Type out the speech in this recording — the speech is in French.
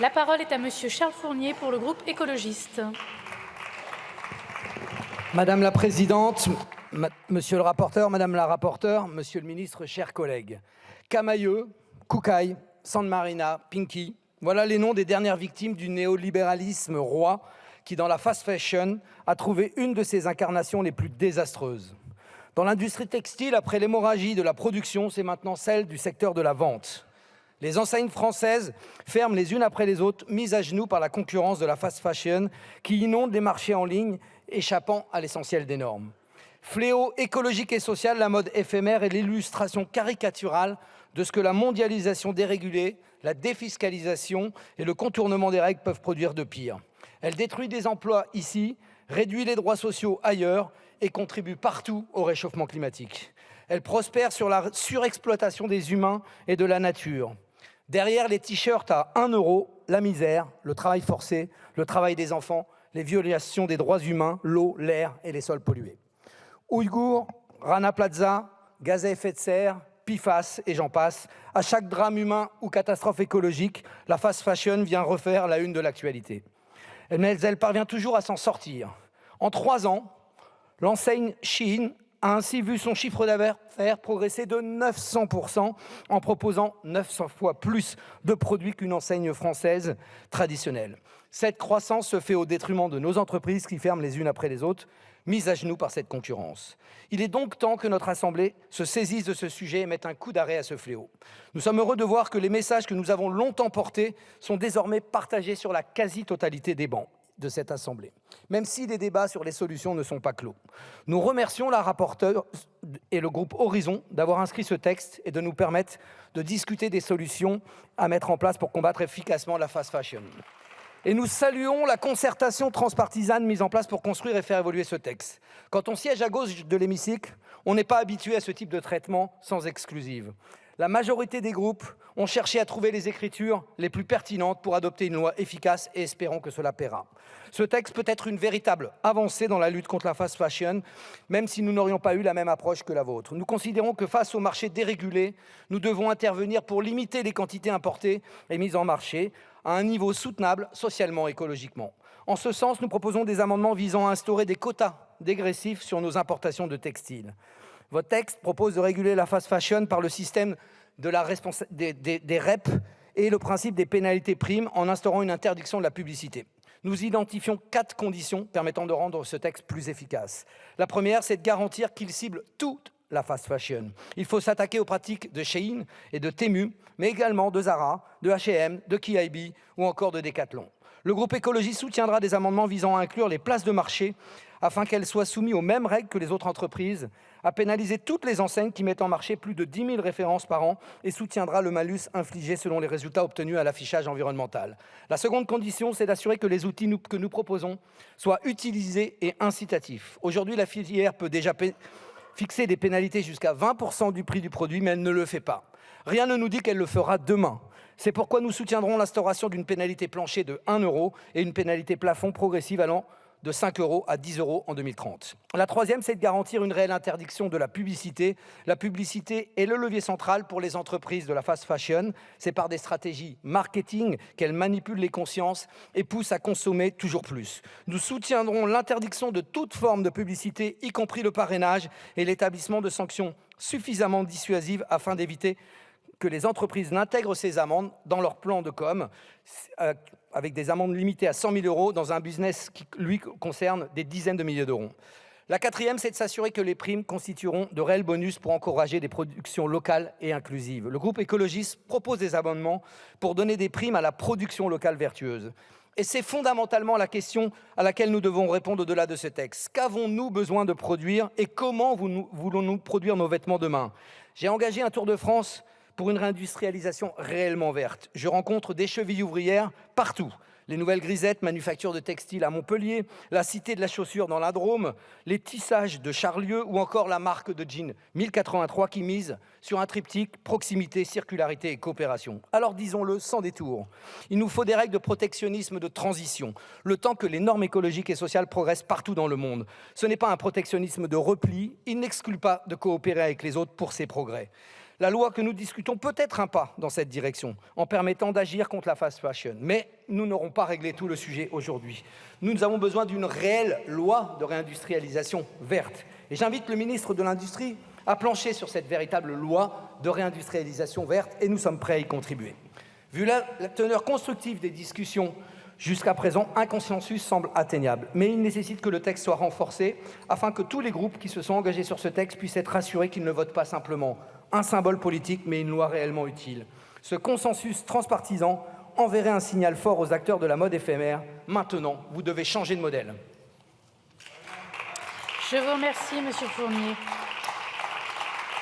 La parole est à Monsieur Charles Fournier pour le groupe écologiste. Madame la Présidente, Monsieur le rapporteur, Madame la rapporteure, Monsieur le Ministre, chers collègues. Camaïeu, Koukaï, San Marina, Pinky, voilà les noms des dernières victimes du néolibéralisme roi qui, dans la fast fashion, a trouvé une de ses incarnations les plus désastreuses. Dans l'industrie textile, après l'hémorragie de la production, c'est maintenant celle du secteur de la vente. Les enseignes françaises ferment les unes après les autres, mises à genoux par la concurrence de la fast fashion qui inonde les marchés en ligne, échappant à l'essentiel des normes. Fléau écologique et social, la mode éphémère est l'illustration caricaturale de ce que la mondialisation dérégulée, la défiscalisation et le contournement des règles peuvent produire de pire. Elle détruit des emplois ici, réduit les droits sociaux ailleurs et contribue partout au réchauffement climatique. Elle prospère sur la surexploitation des humains et de la nature. Derrière les t-shirts à 1 €, la misère, le travail forcé, le travail des enfants, les violations des droits humains, l'eau, l'air et les sols pollués. Ouïghours, Rana Plaza, gaz à effet de serre, PFAS et j'en passe. À chaque drame humain ou catastrophe écologique, la fast fashion vient refaire la une de l'actualité. Mais elle parvient toujours à s'en sortir. En 3 ans, l'enseigne Shein a ainsi vu son chiffre d'affaires progresser de 900% en proposant 900 fois plus de produits qu'une enseigne française traditionnelle. Cette croissance se fait au détriment de nos entreprises qui ferment les unes après les autres, mises à genoux par cette concurrence. Il est donc temps que notre Assemblée se saisisse de ce sujet et mette un coup d'arrêt à ce fléau. Nous sommes heureux de voir que les messages que nous avons longtemps portés sont désormais partagés sur la quasi-totalité des bancs de cette Assemblée, même si les débats sur les solutions ne sont pas clos. Nous remercions la rapporteure et le groupe Horizon d'avoir inscrit ce texte et de nous permettre de discuter des solutions à mettre en place pour combattre efficacement la fast fashion. Et nous saluons la concertation transpartisane mise en place pour construire et faire évoluer ce texte. Quand on siège à gauche de l'hémicycle, on n'est pas habitué à ce type de traitement sans exclusive. La majorité des groupes ont cherché à trouver les écritures les plus pertinentes pour adopter une loi efficace et espérons que cela paiera. Ce texte peut être une véritable avancée dans la lutte contre la fast fashion, même si nous n'aurions pas eu la même approche que la vôtre. Nous considérons que face au marché dérégulé, nous devons intervenir pour limiter les quantités importées et mises en marché à un niveau soutenable socialement et écologiquement. En ce sens, nous proposons des amendements visant à instaurer des quotas dégressifs sur nos importations de textiles. Votre texte propose de réguler la fast fashion par le système de la des REP et le principe des pénalités primes en instaurant une interdiction de la publicité. Nous identifions 4 conditions permettant de rendre ce texte plus efficace. La première, c'est de garantir qu'il cible toute la fast fashion. Il faut s'attaquer aux pratiques de Shein et de Temu, mais également de Zara, de H&M, de KIB ou encore de Decathlon. Le groupe écologiste soutiendra des amendements visant à inclure les places de marché afin qu'elles soient soumises aux mêmes règles que les autres entreprises, à pénaliser toutes les enseignes qui mettent en marché plus de 10 000 références par an et soutiendra le malus infligé selon les résultats obtenus à l'affichage environnemental. La seconde condition, c'est d'assurer que les outils que nous proposons soient utilisés et incitatifs. Aujourd'hui, la filière peut déjà fixer des pénalités jusqu'à 20% du prix du produit, mais elle ne le fait pas. Rien ne nous dit qu'elle le fera demain. C'est pourquoi nous soutiendrons l'instauration d'une pénalité plancher de 1 € et une pénalité plafond progressive allant de 5 € à 10 € en 2030. La troisième, c'est de garantir une réelle interdiction de la publicité. La publicité est le levier central pour les entreprises de la fast fashion. C'est par des stratégies marketing qu'elles manipulent les consciences et poussent à consommer toujours plus. Nous soutiendrons l'interdiction de toute forme de publicité, y compris le parrainage et l'établissement de sanctions suffisamment dissuasives afin d'éviter que les entreprises n'intègrent ces amendes dans leur plan de com, avec des amendes limitées à 100 000 € dans un business qui, lui, concerne des dizaines de milliers d'euros. La quatrième, c'est de s'assurer que les primes constitueront de réels bonus pour encourager des productions locales et inclusives. Le groupe écologiste propose des amendements pour donner des primes à la production locale vertueuse. Et c'est fondamentalement la question à laquelle nous devons répondre au-delà de ce texte. Qu'avons-nous besoin de produire et comment voulons-nous produire nos vêtements demain ? J'ai engagé un tour de France pour une réindustrialisation réellement verte. Je rencontre des chevilles ouvrières partout. Les Nouvelles Grisettes, manufacture de textiles à Montpellier, la Cité de la Chaussure dans la Drôme, les tissages de Charlieu ou encore la marque de jeans 1083 qui mise sur un triptyque proximité, circularité et coopération. Alors disons-le sans détour, il nous faut des règles de protectionnisme de transition, le temps que les normes écologiques et sociales progressent partout dans le monde. Ce n'est pas un protectionnisme de repli, il n'exclut pas de coopérer avec les autres pour ces progrès. La loi que nous discutons peut être un pas dans cette direction, en permettant d'agir contre la fast fashion. Mais nous n'aurons pas réglé tout le sujet aujourd'hui. Nous avons besoin d'une réelle loi de réindustrialisation verte. Et j'invite le ministre de l'Industrie à plancher sur cette véritable loi de réindustrialisation verte, et nous sommes prêts à y contribuer. Vu la teneur constructive des discussions jusqu'à présent, un consensus semble atteignable, mais il nécessite que le texte soit renforcé afin que tous les groupes qui se sont engagés sur ce texte puissent être rassurés qu'ils ne votent pas simplement un symbole politique, mais une loi réellement utile. Ce consensus transpartisan enverrait un signal fort aux acteurs de la mode éphémère. Maintenant, vous devez changer de modèle. Je vous remercie, Monsieur Fournier.